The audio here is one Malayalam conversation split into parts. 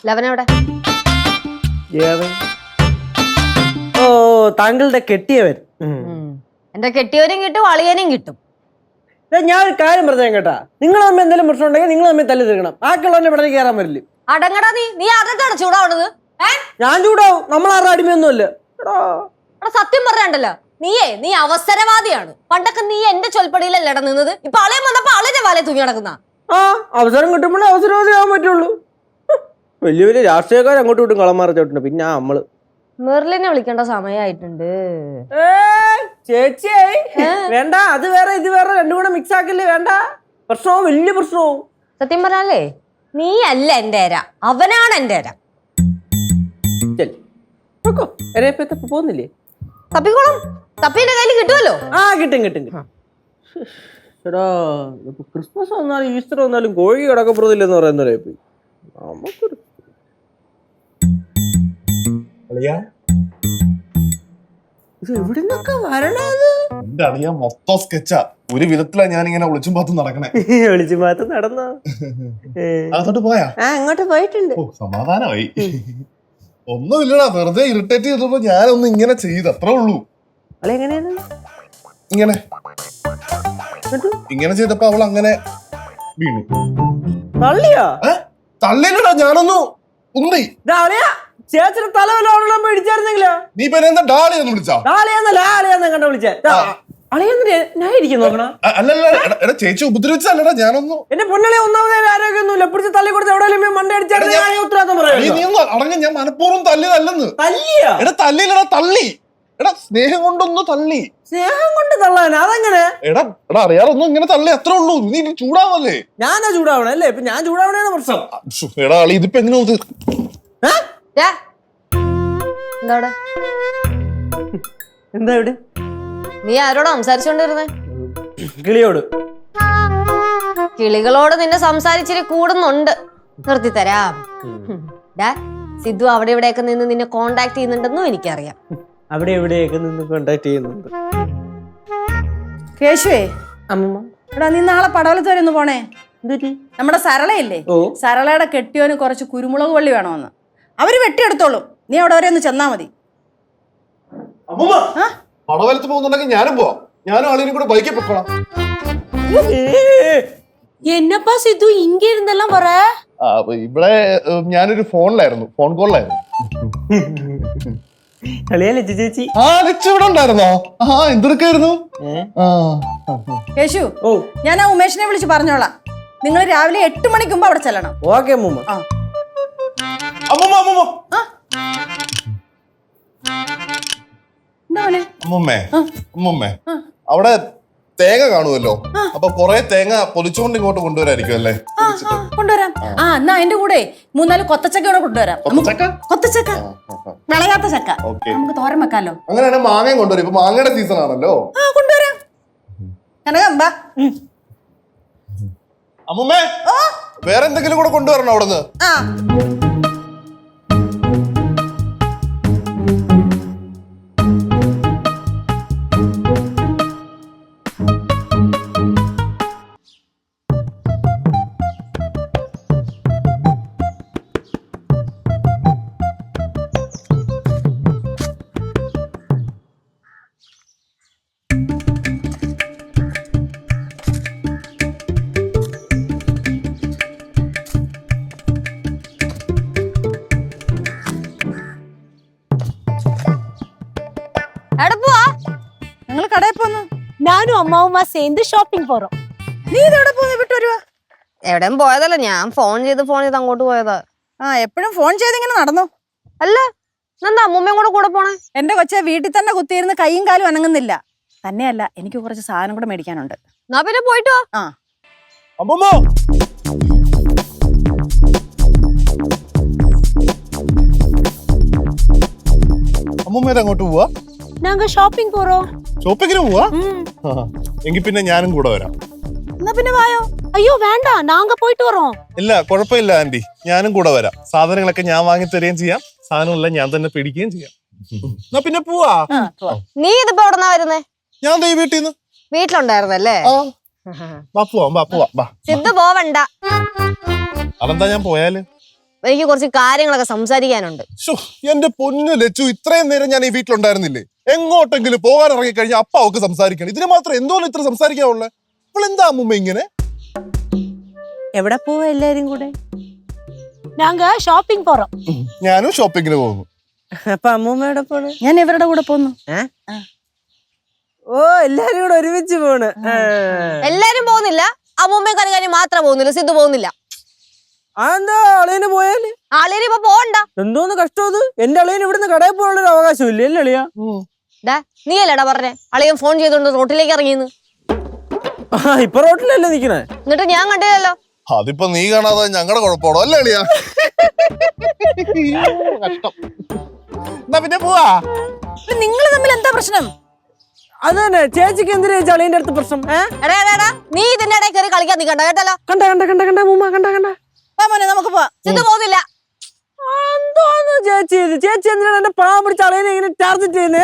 ലവനെവിടെ? ഓ, താങ്കളുടെ കെട്ടിയവൻ. എന്റെ കെട്ടിയവനും കിട്ടും, അളിയനും കിട്ടും. ഞാൻ ഒരു കാര്യം പറഞ്ഞേക്കാം കേട്ടാ, നിങ്ങൾ തമ്മിൽ എന്തെങ്കിലും പ്രശ്നം ഉണ്ടെങ്കിൽ നിങ്ങൾ തമ്മിൽ തല്ലി തീർക്കണം. ബാക്കിയുള്ളവന്റെ ഇവിടെ കയറാൻ വരില്ല. അടങ്ങടാ നീ അതൊക്കെയാണ് ചൂടാവണത്. ഞാൻ ചൂടാവും, നമ്മളാരുടെ അടിമയൊന്നുമല്ല. സത്യം പറഞ്ഞല്ലോ, നീ അവസരവാദിയാണ്. പണ്ടൊക്കെ നീ എന്റെ ചൊൽപ്പടിയിലല്ല നിന്നത്. ഇപ്പൊ അളയം വന്നപ്പോ അളിന്റെ വാലേ തൂങ്ങി നടക്കുന്ന. ആ, അവസരം കിട്ടുമ്പോഴേ അവസരവാദിയാവാൻ പറ്റുള്ളൂ. വലിയ വലിയ രാഷ്ട്രീയക്കാർ അങ്ങോട്ടും ഇട്ടും കളമാറിച്ചോട്ടുണ്ട്. പിന്നെ നമ്മള് മെർലിനെ വിളിക്കേണ്ട സമയമായിട്ടുണ്ട്. ചേച്ചിയായി വേണ്ട, അത് വേറെ ഇത് വേറെ, രണ്ടും കൂടെ മിക്സ് ആക്കില്ലേ. വേണ്ട, പ്രശ്നവും വലിയ പ്രശ്നവും. സത്യം പറഞ്ഞാലേ നീ അല്ല എന്റെ ഏര, അവനാണ് എന്റെ ഏര. പോകുന്നില്ലേ? തപ്പിക്കോളം, തപ്പിന്റെ കയ്യിൽ കിട്ടുമല്ലോ. ആ, കിട്ടും. എടാ, ക്രിസ്മസ് വന്നാലും ഈസ്റ്റർ വന്നാലും കോഴി കിടക്കപ്പെടുന്നില്ലെന്ന് പറയുന്നവരെ നമുക്കൊരു ഇത് എവിടുന്നൊക്കെ വരണത്? എന്റെ അളിയ മൊത്തം സ്കെച്ചാ. ഒരു വിധത്തിലാ ഞാൻ ഇങ്ങനെ ഒളിച്ചും പാത്തും നടക്കണേ. ഒളിച്ചും പാത്തും നടന്നോ? അങ്ങോട്ട് പോയാ? അങ്ങോട്ട് പോയിട്ടുണ്ട്. സമാധാനമായി. ഒന്നുമില്ലടാ, വെറുതെ ഇറിറ്റേറ്റ് ചെയ്തപ്പോ ഞാനൊന്ന് ഇങ്ങനെ ചെയ്ത്, അത്രേ ഉള്ളൂ. ഇങ്ങനെ ചെയ്തപ്പോ അവൾ അങ്ങനെ വീണു. തള്ളിയോ? തള്ളിയില്ലടാ, ഞാനൊന്നു ഉന്തി. ചേച്ചിയുടെ തലവല്ലോ ഇടിച്ചായിരുന്നെങ്കിലോ? നീ പിന്നെ എന്താ ഡാളിയെന്ന് വിളിച്ചാ? കണ്ട വിളിച്ചേ. അല്ലല്ല, ചേച്ചി ഉപദ്രവിച്ചല്ലടാ, ഞാനൊന്നു. എന്റെ പൊന്നളെ ഒന്നാമതേ ആരോഗ്യമൊന്നുമില്ല. പിടിച്ച് തള്ളി കൊടുത്ത് എവിടെയെങ്കിലും മണ്ട അടിച്ചാൽ ഉത്തരവാദിത്തം പറയാം. അടങ്ങ, ഞാൻ മനഃപൂർവ്വം തല്ലിയതല്ലെന്ന്. തല്ലിയോ? എടാ തല്ലിയില്ലടാ, തള്ളി. എടാ സ്നേഹം കൊണ്ടൊന്ന് തള്ളി. സ്നേഹം കൊണ്ട് തള്ളാൻ അതെങ്ങനെ? എടാ അറിയാറൊന്നും ഇങ്ങനെ തള്ളി, അത്രേ ഉള്ളൂ. നീ ചൂടാവല്ലേ? ഞാനാ ചൂടാവണേ അല്ലേ? ഇപ്പൊ ഞാൻ ചൂടാവണേന്ന് പ്രശ്നം. എടാ ആളി, ഇതിപ്പോ എങ്ങനെ എന്താ ഇവിടെ? നീ ആരോട് സംസാരിച്ചോണ്ടിരുന്നേ? കിളിയോട്. കിളികളോട് നിന്നെ സംസാരിച്ചിട്ട് കൂടുന്നുണ്ട്. നിർത്തി തരാം. സിദ്ധു അവിടെ ഇവിടെയൊക്കെ നിന്ന് നിന്നെ കോണ്ടാക്ട് ചെയ്യുന്നുണ്ടെന്നും എനിക്കറിയാം. അവിടെ എവിടെയൊക്കെ നിന്ന് കോണ്ടാക്ട് ചെയ്യുന്നുണ്ട്. കേശുവേ, അമ്മ എടാ നീ നാളെ പടവലത്ത് വരെ ഒന്ന് പോണേ. നമ്മുടെ സരളയില്ലേ, സരളയുടെ കെട്ടിയോന് കുറച്ച് കുരുമുളക് വള്ളി വേണമെന്ന്. അവര് വെട്ടിയെടുത്തോളും, നീ അവിടെ വരെ ഒന്ന് ചെന്നാ മതി. പടവലത്ത് പോകുന്നുണ്ടെങ്കിൽ ഞാനും പോവാം. ഞാനും ആളിനും കൂടെ ബൈക്കിൽ പൊക്കോളാം. എന്നപ്പാ സിദ്ധു ഇങ്ങ ഇരുന്നെല്ലാം പറ. ഇവിടെ ഞാനൊരു ഫോണിലായിരുന്നു, ഫോൺ കോളിലായിരുന്നു. ചേച്ചി ഇവിടെ ഉണ്ടായിരുന്നോ? എന്തൊക്കെയായിരുന്നു? കേശു, ഞാൻ ആ ഉമേഷിനെ വിളിച്ച് പറഞ്ഞോളാം. നിങ്ങൾ രാവിലെ 8 മണിക്ക് മുമ്പ് അവിടെ ചെല്ലണം. ഓക്കെ അമ്മൂമ്മ. അമ്മൂമ്മേ, അവിടെ തേങ്ങ കാണുമല്ലോ, അപ്പൊ കൊറേ തേങ്ങ പൊലിച്ചുകൊണ്ട് ഇങ്ങോട്ട് കൊണ്ടുവരായിരിക്കും അല്ലേ? കൊണ്ടുവരാം. എന്നാ അതിന്റെ കൂടെ 3-4 കൊത്തച്ചക്ക കൂടെ കൊണ്ടുവരാം. കൊത്തച്ചക്ക, വിളയാത്ത ചക്ക, നമുക്ക് തോരൻ വെക്കാലോ. അങ്ങനെയാണെങ്കിൽ മാങ്ങയും കൊണ്ടുവരും. ഇപ്പൊ മാങ്ങയുടെ സീസൺ ആണല്ലോ. കൊണ്ടുവരാം. കനകമ്പ അമ്മൂമ്മേ, വേറെ എന്തെങ്കിലും കൂടെ കൊണ്ടുവരണോ അവിടുന്ന്? ഞങ്ങള് കടയിൽ പോന്നു. நானும் அம்மாவுமா சேர்ந்து ஷாப்பிங் போறோம். നീ ഇതെവിടെ പോന്നു? വിട്ടു വരുവാ? എവിടെയും പോയതല്ല, ഞാൻ ഫോൺ ചെയ്ത് അങ്ങോട്ട് പോയതാ. എപ്പോഴും ഫോൺ ചെയ്ത് ഇങ്ങനെ നടന്നോ? അല്ല, എന്താ അമ്മൂമ്മയും കൂടെ പോണേ? എന്റെ കൊച്ചെ വീട്ടിൽ തന്നെ കുത്തിയിരുന്ന് കൈയും കാലും അനങ്ങുന്നില്ല. തന്നെയല്ല, എനിക്ക് കുറച്ച് സാധനം കൂടെ മേടിക്കാനുണ്ട്. എന്നാ പിന്നെ പോയിട്ട് വാ. അമ്മൂമ്മ അങ്ങോട്ട് പോവാ? நாங்க ஷாப்பிங் போறோம். ഷോപ്പിങ്ങിന് പോവാ? എങ്കിൽ പിന്നെ ഞാനും കൂടെ വരാം. എന്നാ പിന്നെ വായോ. ஐயோ வேண்டாம், நாங்க போயிட்டு வரோம். ഇല്ല, കുഴപ്പമില്ല ആന്റി, ഞാനും കൂടെ വരാം. സാധനങ്ങളൊക്കെ ഞാൻ വാങ്ങി തരുകയും ചെയ്യാം, സാധനങ്ങളെല്ലാം ഞാൻ തന്നെ പിടിക്കുകയും ചെയ്യാം. എന്നാ പിന്നെ പോവാ. നീ ഇതിപ്പോ എവിടെന്നാ വരുന്നേ? ഞാൻ ഈ വീട്ടിൽ നിന്ന്. വീട്ടിലുണ്ടായിരുന്നല്ലേ? പോവാം. സിദ്ധു പോവണ്ട. അതെന്താ ഞാൻ പോയാല്? എനിക്ക് കുറച്ച് കാര്യങ്ങളൊക്കെ സംസാരിക്കാനുണ്ട്. ശ്ശോ, എന്റെ പൊന്നു ലച്ചു, ഇത്രയും നേരം ഞാൻ ഈ വീട്ടിലുണ്ടായിരുന്നില്ലേ? എങ്ങോട്ടെങ്കിലും പോകാൻ ഇറങ്ങി കഴിഞ്ഞാൽ അപ്പ അവക്ക് സംസാരിക്കണം. ഇതിന് മാത്രം എന്തോന്ന് ഇത്ര സംസാരിക്കാനുള്ള? ഇപ്പോൾ എന്താ അമ്മൂമ്മ ഇങ്ങനെ? എവിടെ പോവാ എല്ലാരും കൂടെ? நாங்க ஷாப்பிங் போறோம். ഞാനും ഷോപ്പിങ്ങിന് പോകുന്നു. അപ്പൊ അമ്മൂമ്മയുടെ പോണ്? ഞാൻ ഇവരുടെ കൂടെ പോന്നു. ഓ, എല്ലാരും കൂടെ ഒരുമിച്ച് പോണ്. എല്ലാരും പോകുന്നില്ല, അമ്മൂമ്മയും കനകാനും മാത്രം പോകുന്നില്ല, സിദ്ധു പോകുന്നില്ല. എന്താ അളിയന് പോയാല്? ആളിന് ഇപ്പൊ പോകണ്ട. എന്തോന്ന് കഷ്ടം അത്? എന്റെ അളിയന് ഇവിടുന്ന് കടയിൽ പോകാനുള്ള ഒരു അവകാശം ഇല്ല അല്ലേ അളിയാ? നീ അല്ലടാ പറഞ്ഞേ അളിയൻ ഫോൺ ചെയ്തോണ്ട് റോട്ടിലേക്ക് ഇറങ്ങിയെന്ന്. ഇപ്പൊ റോട്ടിലല്ലേ നിക്കണേ? എന്നിട്ട് ഞാൻ കണ്ടില്ലല്ലോ. അതിപ്പോ നീ കാണാതെ ഞങ്ങളുടെ കുഴപ്പമാണോ അല്ലേ അളിയാ? കഷ്ടം. എന്നാ പിന്നെ പോവാ. നിങ്ങൾ തമ്മിൽ എന്താ പ്രശ്നം? അത് തന്നെ, ചേച്ചിക്ക് എന്തിനാ അളിയന്റെ അടുത്ത് പ്രശ്നം? എടാ നീ ഇതിന്റെ ഇടയിൽ കയറി കളിക്കാൻ നിൽക്കണ്ട കേട്ടല്ലോ. കണ്ട മൂമ്മ കണ്ട മോനെ നമുക്ക് പോവാം. സിദ്ധു പോകുന്നില്ല. എന്തോന്ന് ചേച്ചി ഇത്? ചേച്ചി എന്തിനാണ് എന്റെ പാവം പിടിച്ച അളിയനെ ഇങ്ങനെ ടാർഗറ്റ് ചെയ്യുന്നേ?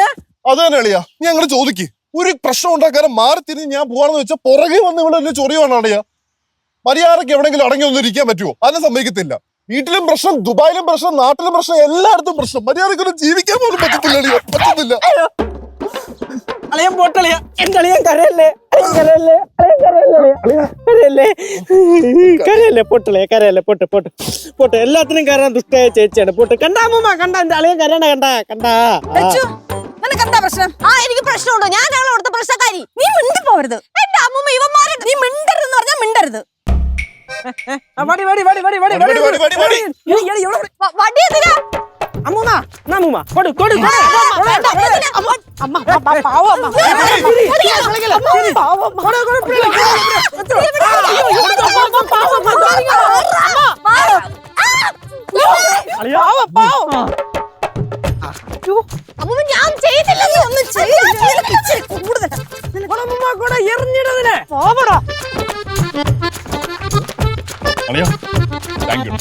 അത് തന്നെ അളിയാ, നീ അങ്ങനെ ചോദിക്ക്. ഒരു പ്രശ്നം ഉണ്ടാക്കാനും മാറി തിരിഞ്ഞ് ഞാൻ പോവാണെന്ന് വെച്ചാൽ പുറകെ വന്ന് ഇവിടെ എന്നെ ചൊറിയുവാണ് അളിയാ. മര്യാദക്ക് എവിടെങ്കിലും അടങ്ങി ഒന്നും ഇരിക്കാൻ പറ്റുമോ? അതിനെ സമ്മതിക്കത്തില്ല. വീട്ടിലും പ്രശ്നം, ദുബായിലും പ്രശ്നം, നാട്ടിലും പ്രശ്നം, എല്ലായിടത്തും പ്രശ്നം. മര്യാദക്കൊന്നും ജീവിക്കാൻ പോലും പറ്റത്തില്ല അളിയാ, പറ്റത്തില്ല. അളിയൻ പോട്ടളിയ, എന്റെ അളിയൻ കരയല്ലേ, കരയല്ലേ, പോട്ട് എല്ലാത്തിനും കയറാൻ ദുഷ്ടയായ ചേച്ചിയാണ്. പോട്ട് കണ്ടാ മൂമ്മ, കണ്ട എന്റെ അളിയൻ കരയണ, കണ്ടാ. നിനക്ക് എന്താ പ്രശ്നം? എനിക്ക് പ്രശ്നമുണ്ടോ? ഞാൻ അവളെ അവിടുത്തെ പ്രശ്നക്കാരി. നീ മിണ്ടി പോവരുത്. എന്റെ അമ്മൂമ്മ ഇവന്മാരെ നീ മിണ്ടരുതെന്ന് പറഞ്ഞാൽ മിണ്ടരുത്. വടി എന്തിനാ? അമ്മൂമ്മ കൊടു அம்மா பாவம் அம்மா. അമ്മൂമ്മ ഞാൻ ചെയ്തില്ലെന്ന്. ഒന്നും കൂടെ എറിഞ്ഞിടതിനെ போவடா. അളിയാ, താങ്ക് യു.